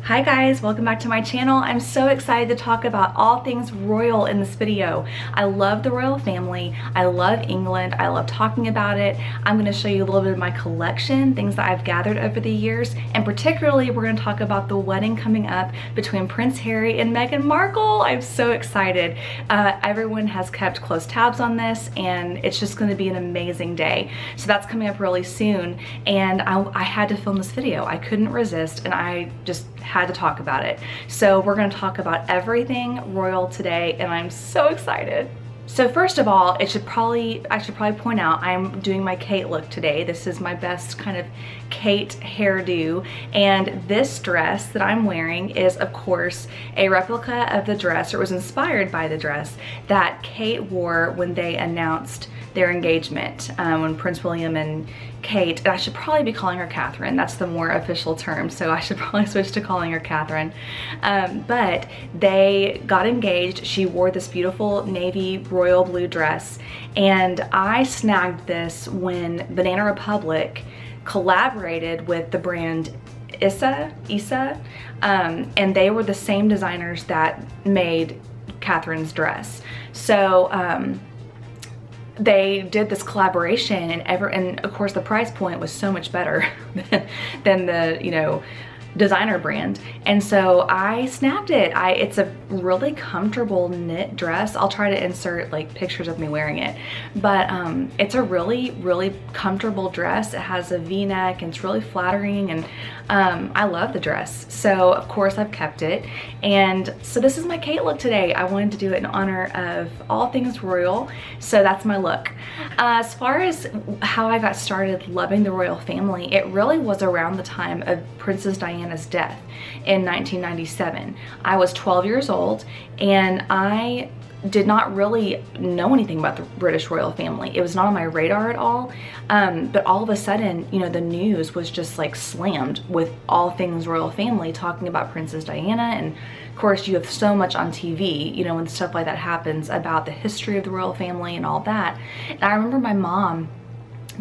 Hi guys, welcome back to my channel. I'm so excited to talk about all things royal in this video. I love the royal family. I love England. I love talking about it. I'm going to show you a little bit of my collection, things that I've gathered over the years, and particularly we're going to talk about the wedding coming up between Prince Harry and Meghan Markle. I'm so excited. Everyone has kept close tabs on this and it's just going to be an amazing day. So that's coming up really soon, and I had to film this video. I couldn't resist and I just had to talk about it. So we're going to talk about everything royal today and I'm so excited. So first of all, I should probably point out I'm doing my Kate look today. This is my best kind of Kate hairdo, and this dress that I'm wearing is of course a replica of the dress, or was inspired by the dress that Kate wore when they announced their engagement, when Prince William and Kate, and I should probably be calling her Catherine, that's the more official term, so I should probably switch to calling her Catherine. But they got engaged. She wore this beautiful navy royal blue dress, and I snagged this when Banana Republic collaborated with the brand Issa, and they were the same designers that made Catherine's dress. So they did this collaboration, and of course the price point was so much better than the, you know, designer brand, and so I snapped it. It's a really comfortable knit dress. I'll try to insert like pictures of me wearing it, but it's a really comfortable dress. It has a v-neck and it's really flattering, and I love the dress, so of course I've kept it. And so this is my Kate look today. I wanted to do it in honor of all things royal, so that's my look. As far as how I got started loving the royal family, it really was around the time of Princess Diana's death in 1997. I was 12 years old and I did not really know anything about the British royal family. It was not on my radar at all, but all of a sudden, you know, the news was just like slammed with all things royal family, talking about Princess Diana, and of course you have so much on TV, you know, when stuff like that happens about the history of the royal family and all that. And I remember my mom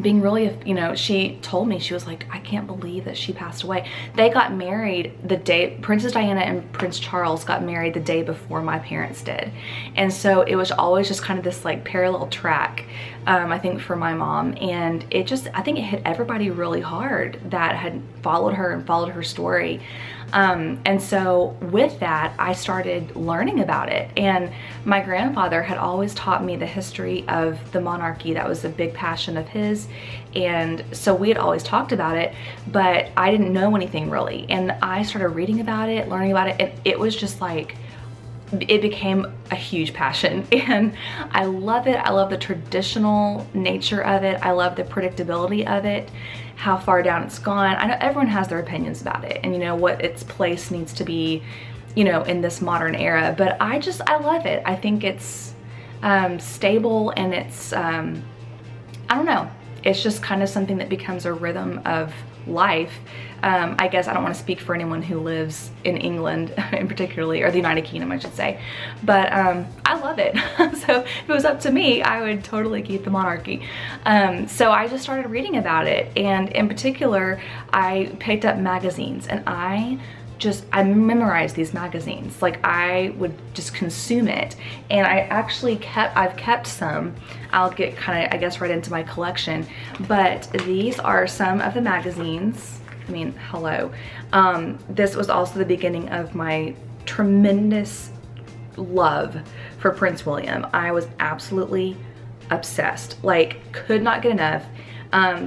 being really, you know, she told me, she was like, I can't believe that she passed away. They got married the day, Princess Diana and Prince Charles got married the day before my parents did. And so it was always just kind of this like parallel track, I think, for my mom. And it just, I think it hit everybody really hard that had followed her and followed her story. And so with that, I started learning about it. And my grandfather had always taught me the history of the monarchy. That was a big passion of his. And so we had always talked about it, but I didn't know anything really. And I started reading about it, learning about it, and it was just like, it became a huge passion, and I love it. I love the traditional nature of it. I love the predictability of it, how far down it's gone. I know everyone has their opinions about it and, you know, what its place needs to be, you know, in this modern era, but I love it. I think it's stable, and it's, I don't know, it's just kind of something that becomes a rhythm of life. I guess I don't want to speak for anyone who lives in England in particularly, or the United Kingdom I should say, but I love it. So if it was up to me, I would totally keep the monarchy. So I just started reading about it, and in particular I picked up magazines, and I memorized these magazines. Like, I would just consume it, and I've kept some. I'll get kind of, I guess, right into my collection, but these are some of the magazines. I mean, hello. This was also the beginning of my tremendous love for Prince William. I was absolutely obsessed, like could not get enough.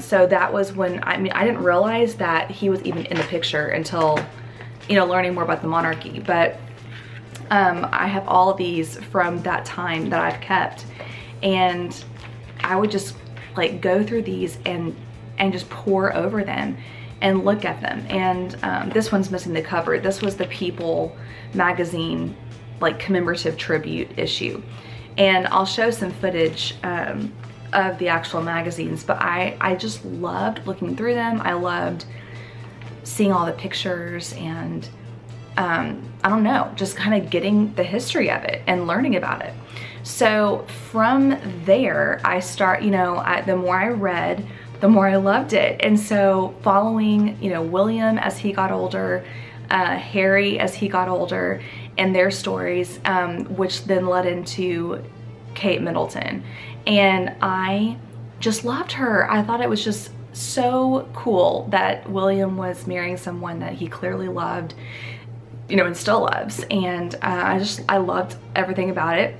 So that was when, I mean, I didn't realize that he was even in the picture until, you know, learning more about the monarchy. But I have all of these from that time that I've kept, and I would just like go through these and just pour over them and look at them. And this one's missing the cover. This was the People magazine, like commemorative tribute issue, and I'll show some footage of the actual magazines, but I just loved looking through them. I loved seeing all the pictures, and I don't know, just kind of getting the history of it and learning about it. So from there, I start, you know, the more I read, the more I loved it. And so following, you know, William as he got older, Harry as he got older and their stories, which then led into Kate Middleton. And I just loved her. I thought it was just so cool that William was marrying someone that he clearly loved, you know, and still loves. And I loved everything about it.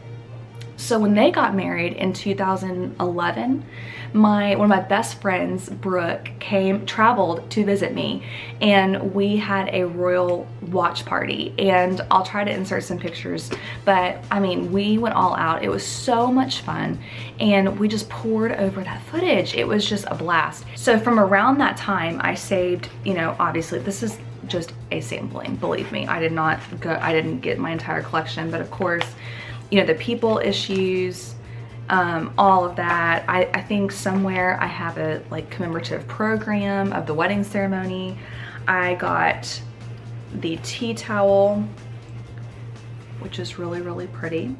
So when they got married in 2011, one of my best friends, Brooke, traveled to visit me, and we had a royal watch party, and I'll try to insert some pictures, but I mean, we went all out. It was so much fun, and we just poured over that footage. It was just a blast. So from around that time, I saved, you know, obviously this is just a sampling, believe me. I didn't get my entire collection, but of course, you know, the people issues, all of that. I think somewhere I have a like commemorative program of the wedding ceremony. I got the tea towel, which is really, really pretty.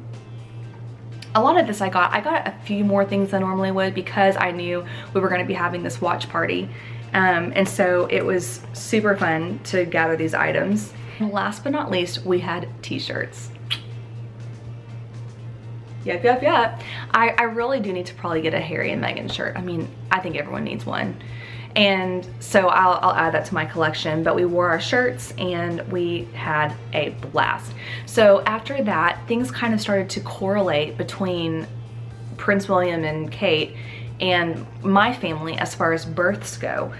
A lot of this I got a few more things than I normally would because I knew we were going to be having this watch party. And so it was super fun to gather these items. And last but not least, we had t-shirts. Yep. I really do need to probably get a Harry and Meghan shirt. I mean, I think everyone needs one. And so I'll add that to my collection, but we wore our shirts and we had a blast. So after that, things kind of started to correlate between Prince William and Kate and my family as far as births go.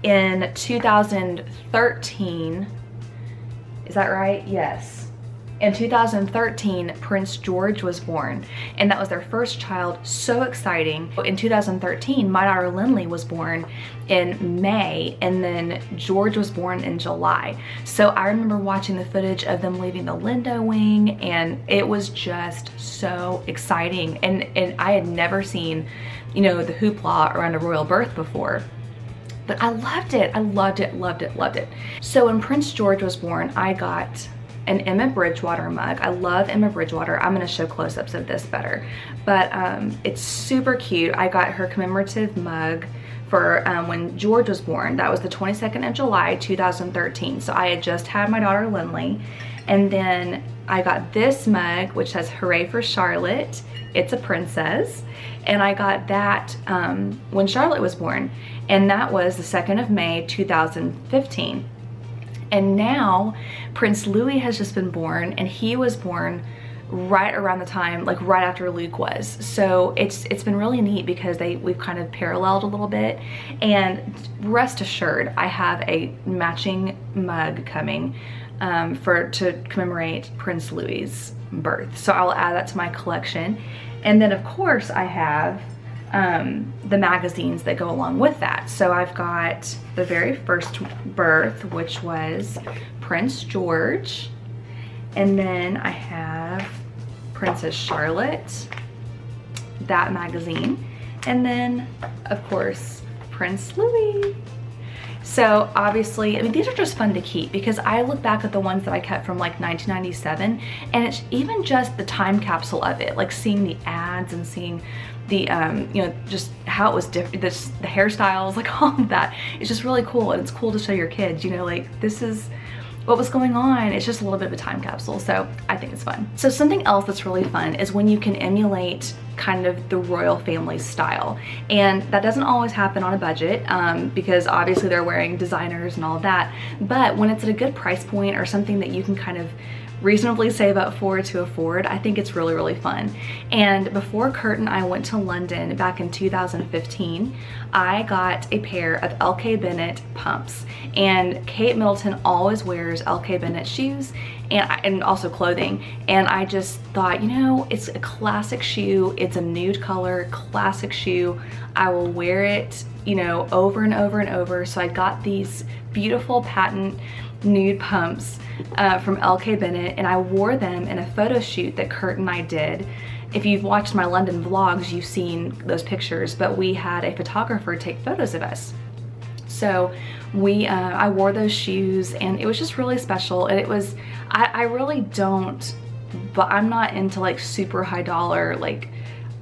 In 2013, is that right? Yes. In 2013, Prince George was born, and that was their first child. So exciting. In 2013, my daughter Lindley was born in May, and then George was born in July. So I remember watching the footage of them leaving the Lindo wing, and it was just so exciting. And I had never seen, you know, the hoopla around a royal birth before. But I loved it. I loved it. So when Prince George was born, I got an Emma Bridgewater mug. I love Emma Bridgewater. I'm gonna show close-ups of this better, but it's super cute. I got her commemorative mug for when George was born. That was the 22nd of July, 2013. So I had just had my daughter Lindley, and then I got this mug, which says "Hooray for Charlotte. It's a princess," and I got that when Charlotte was born, and that was the 2nd of May, 2015. And now Prince Louis has just been born, and he was born right around the time, like right after Luke was. So it's been really neat because we've kind of paralleled a little bit. And rest assured, I have a matching mug coming to commemorate Prince Louis's birth. So I'll add that to my collection. And then of course I have the magazines that go along with that. So I've got the very first birth, which was Prince George, and then I have Princess Charlotte, that magazine, and then of course Prince Louis. So obviously, I mean, these are just fun to keep because I look back at the ones that I kept from like 1997, and it's even just the time capsule of it, like seeing the ads and seeing the, you know, just how it was different, the hairstyles, like all of that. It's just really cool, and it's cool to show your kids, you know, like this is what was going on. It's just a little bit of a time capsule, so I think it's fun. So something else that's really fun is when you can emulate kind of the royal family style, and that doesn't always happen on a budget because obviously they're wearing designers and all of that, but when it's at a good price point or something that you can kind of reasonably save up for to afford, I think it's really, really fun. And before Kurt and I went to London back in 2015, I got a pair of LK Bennett pumps, and Kate Middleton always wears LK Bennett shoes and also clothing, and I just thought, you know, it's a classic shoe, it's a nude color, classic shoe, I will wear it, you know, over and over and over. So I got these beautiful patent nude pumps from LK Bennett, and I wore them in a photo shoot that Kurt and I did. If you've watched my London vlogs, you've seen those pictures, but we had a photographer take photos of us. So I wore those shoes, and it was just really special. And it was, I really don't, but I'm not into like super high dollar, like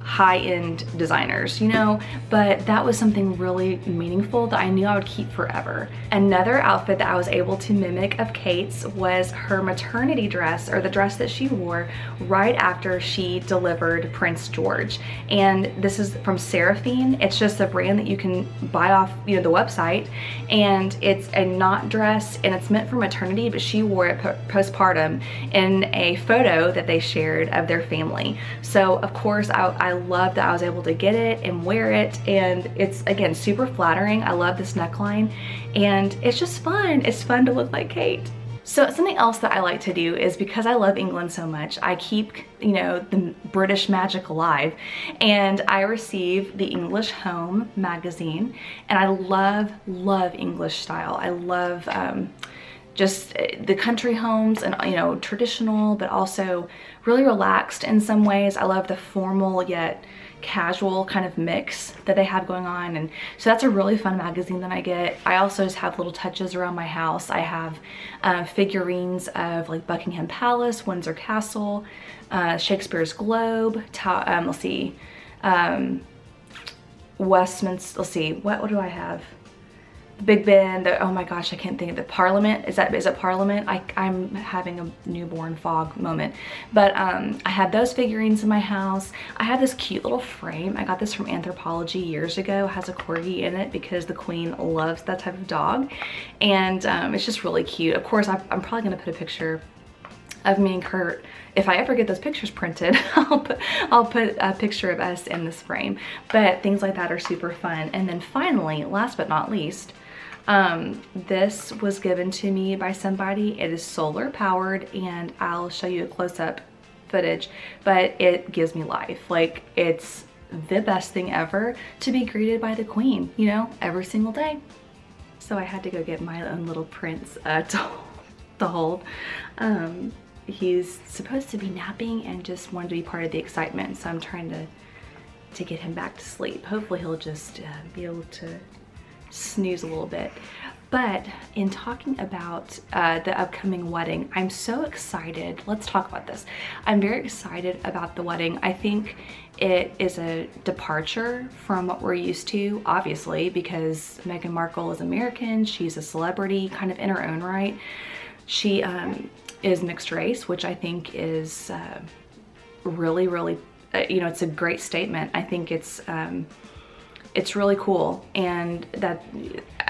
high-end designers, you know, but that was something really meaningful that I knew I would keep forever. Another outfit that I was able to mimic of Kate's was her maternity dress, or the dress that she wore right after she delivered Prince George. And this is from Seraphine. It's just a brand that you can buy off, you know, the website, and it's a knot dress and it's meant for maternity, but she wore it postpartum in a photo that they shared of their family. So of course I love that I was able to get it and wear it, and it's, again, super flattering. I love this neckline, and it's just fun. It's fun to look like Kate. So something else that I like to do is, because I love England so much, I keep, you know, the British magic alive, and I receive the English Home magazine, and I love English style. I love just the country homes, and, you know, traditional, but also really relaxed in some ways. I love the formal yet casual kind of mix that they have going on, and so that's a really fun magazine that I get. I also just have little touches around my house. I have figurines of like Buckingham Palace, Windsor Castle, Shakespeare's Globe, let's see, Westminster, let's see, what do I have? Big Ben, oh my gosh, I can't think of the Parliament. Is it Parliament? I'm having a newborn fog moment. But I have those figurines in my house. I have this cute little frame. I got this from Anthropology years ago. It has a corgi in it because the Queen loves that type of dog. And it's just really cute. Of course, I'm probably gonna put a picture of me and Kurt. If I ever get those pictures printed, I'll put a picture of us in this frame. But things like that are super fun. And then finally, last but not least, this was given to me by somebody. It is solar powered, and I'll show you a close-up footage, but it gives me life. Like, it's the best thing ever to be greeted by the Queen, you know, every single day. So I had to go get my own little prince to hold. He's supposed to be napping and just wanted to be part of the excitement, so I'm trying to get him back to sleep. Hopefully he'll just be able to snooze a little bit. But in talking about the upcoming wedding, I'm so excited. Let's talk about this. I'm very excited about the wedding. I think it is a departure from what we're used to, obviously, because Meghan Markle is American. She's a celebrity kind of in her own right. She is mixed race, which I think is really, really, you know, it's a great statement. I think it's really cool, and that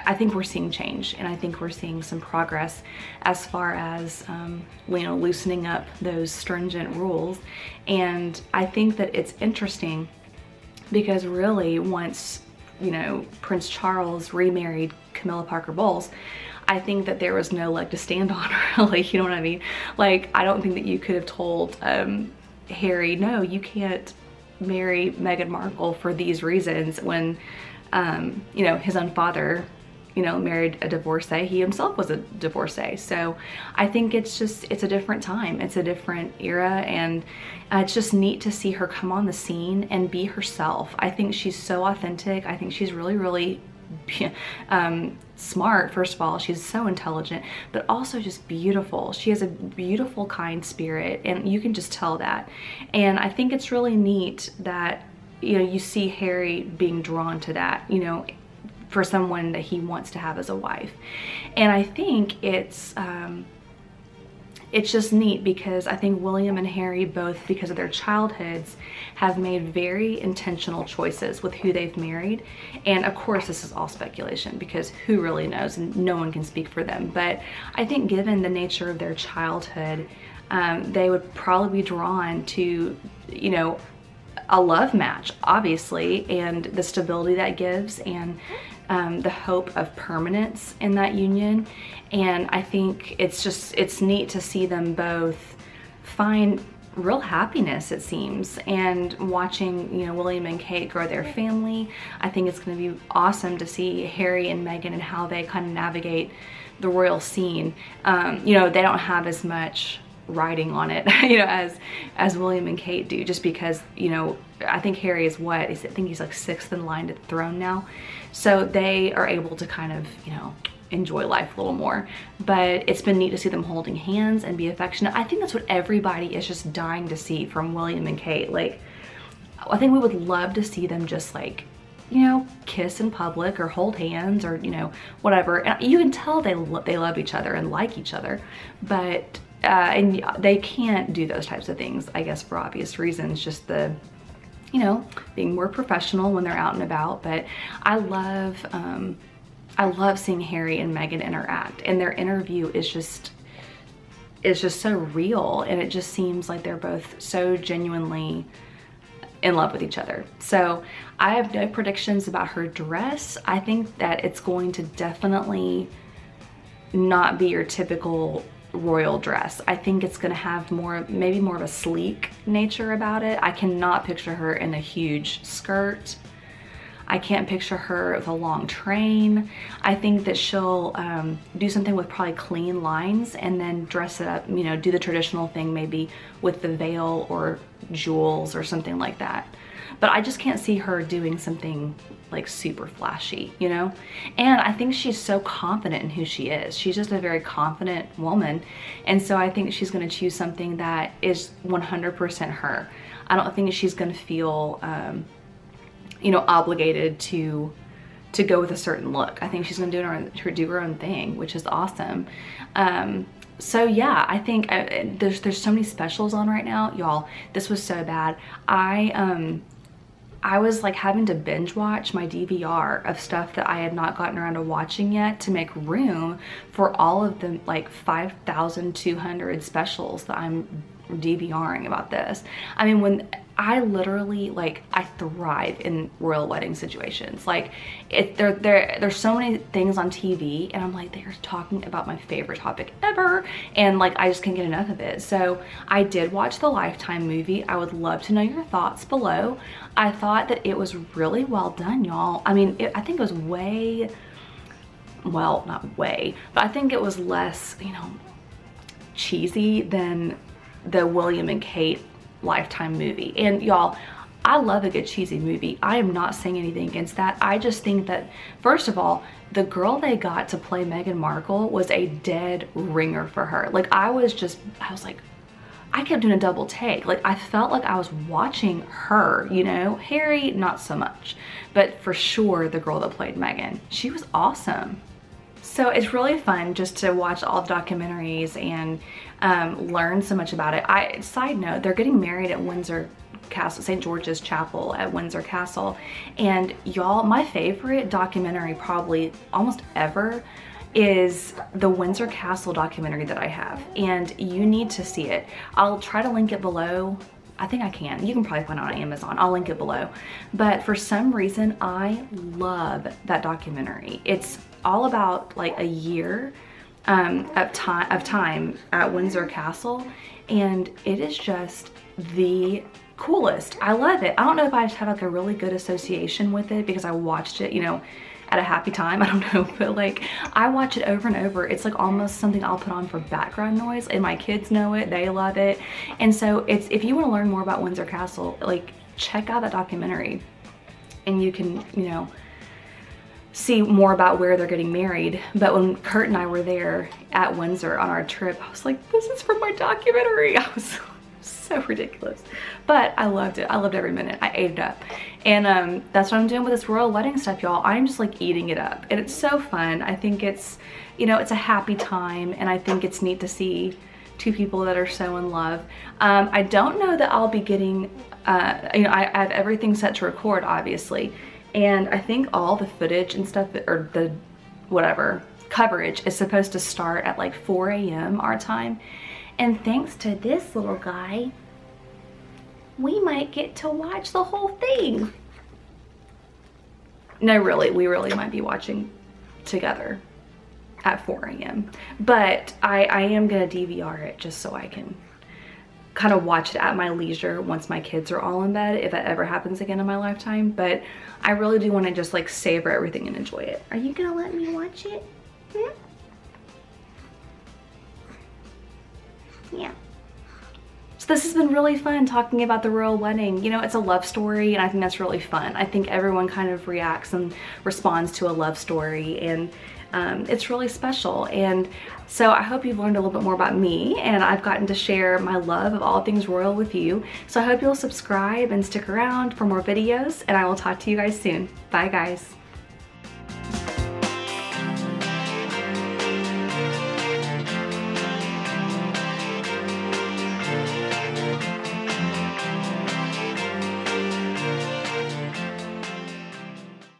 I think we're seeing change, and I think we're seeing some progress as far as you know, loosening up those stringent rules. And I think that it's interesting because really, once, you know, Prince Charles remarried Camilla Parker Bowles, I think that there was no leg to stand on, really. You know what I mean? Like, I don't think that you could have told Harry, no, you can't marry Meghan Markle for these reasons, when you know, his own father, you know, married a divorcee. He himself was a divorcee. So I think it's a different time. It's a different era, and it's just neat to see her come on the scene and be herself. I think she's so authentic. I think she's really, really smart. First of all, she's so intelligent, but also just beautiful. She has a beautiful, kind spirit, and you can just tell that. And I think it's really neat that, you know, you see Harry being drawn to that, you know, for someone that he wants to have as a wife. And I think it's just neat because I think William and Harry, both because of their childhoods, have made very intentional choices with who they've married. And of course, this is all speculation because who really knows, and no one can speak for them. But I think given the nature of their childhood, they would probably be drawn to, you know, a love match, obviously, and the stability that gives, and the hope of permanence in that union. And I think it's neat to see them both find real happiness, it seems, and watching, you know, William and Kate grow their family. I think it's going to be awesome to see Harry and Meghan and how they kind of navigate the royal scene. You know, they don't have as much riding on it, you know, as William and Kate do, just because, you know, I think Harry is what, I think he's like 6th in line to the throne now. So they are able to kind of, you know, enjoy life a little more. But it's been neat to see them holding hands and be affectionate. I think that's what everybody is just dying to see from William and Kate. Like, I think we would love to see them just like, you know, kiss in public or hold hands or, you know, whatever. And you can tell they love each other and like each other, but and they can't do those types of things, I guess, for obvious reasons, just the, you know, being more professional when they're out and about. But I love seeing Harry and Meghan interact, and their interview is just so real, and it just seems like they're both so genuinely in love with each other. So I have no predictions about her dress. I think that it's going to definitely not be your typical royal dress. I think it's gonna have maybe more of a sleek nature about it. I cannot picture her in a huge skirt. I can't picture her with a long train. I think that she'll do something with probably clean lines and then dress it up, you know, do the traditional thing maybe with the veil or jewels or something like that. But I just can't see her doing something like super flashy, you know? And I think she's so confident in who she is. She's just a very confident woman. And so I think she's gonna choose something that is 100% her. I don't think she's gonna feel, you know, obligated to go with a certain look. I think she's gonna do her own thing, which is awesome. So yeah, I think there's so many specials on right now, y'all. This was so bad. I was like having to binge watch my DVR of stuff that I had not gotten around to watching yet to make room for all of the like 5,200 specials that I'm DVRing about this. I mean, when I literally, like, I thrive in royal wedding situations. Like, there's so many things on TV, and I'm like, they're talking about my favorite topic ever, and like, I just can't get enough of it. So I did watch the Lifetime movie. I would love to know your thoughts below. I thought that it was really well done, y'all. I mean, I think it was way, well, not way, but I think it was less, you know, cheesy than the William and Kate Lifetime movie. And y'all, I love a good cheesy movie. I am not saying anything against that. I just think that, first of all, the girl they got to play Meghan Markle was a dead ringer for her. Like, I was like, I kept doing a double take. Like, I felt like I was watching her, you know? Harry, not so much. But for sure, the girl that played Meghan, she was awesome. So it's really fun just to watch all the documentaries and learn so much about it. Side note, they're getting married at Windsor Castle, St. George's Chapel at Windsor Castle. And y'all, my favorite documentary probably almost ever is the Windsor Castle documentary that I have. And you need to see it. I'll try to link it below. I think I can. You can probably find it on Amazon. I'll link it below. But for some reason, I love that documentary. It's all about like a year of time at Windsor Castle, and it is just the coolest. I love it. I don't know if I just have like a really good association with it because I watched it, you know, at a happy time. I don't know, but like, I watch it over and over. It's like almost something I'll put on for background noise, and my kids know it. They love it. And so it's, if you want to learn more about Windsor Castle, like, check out that documentary, and you can, you know, see more about where they're getting married. But when Kurt and I were there at Windsor on our trip, I was like, this is from my documentary. I was so ridiculous, but I loved it. I loved every minute. I ate it up. And that's what I'm doing with this royal wedding stuff, y'all. I'm just like eating it up, and it's so fun. I think it's, you know, it's a happy time, and I think it's neat to see two people that are so in love. I don't know that I'll be getting, you know, I have everything set to record, obviously. And I think all the footage and stuff, or the whatever coverage, is supposed to start at like 4 a.m. our time. And thanks to this little guy, we might get to watch the whole thing. No, really, we really might be watching together at 4 a.m. But I am gonna DVR it just so I can kind of watch it at my leisure once my kids are all in bed, if that ever happens again in my lifetime. But I really do want to just like savor everything and enjoy it. Are you gonna let me watch it? Hmm? Yeah. So this has been really fun talking about the royal wedding. You know, it's a love story, and I think that's really fun. I think everyone kind of reacts and responds to a love story, and It's really special. And so I hope you've learned a little bit more about me, and I've gotten to share my love of all things royal with you. So I hope you'll subscribe and stick around for more videos, and I will talk to you guys soon. Bye guys.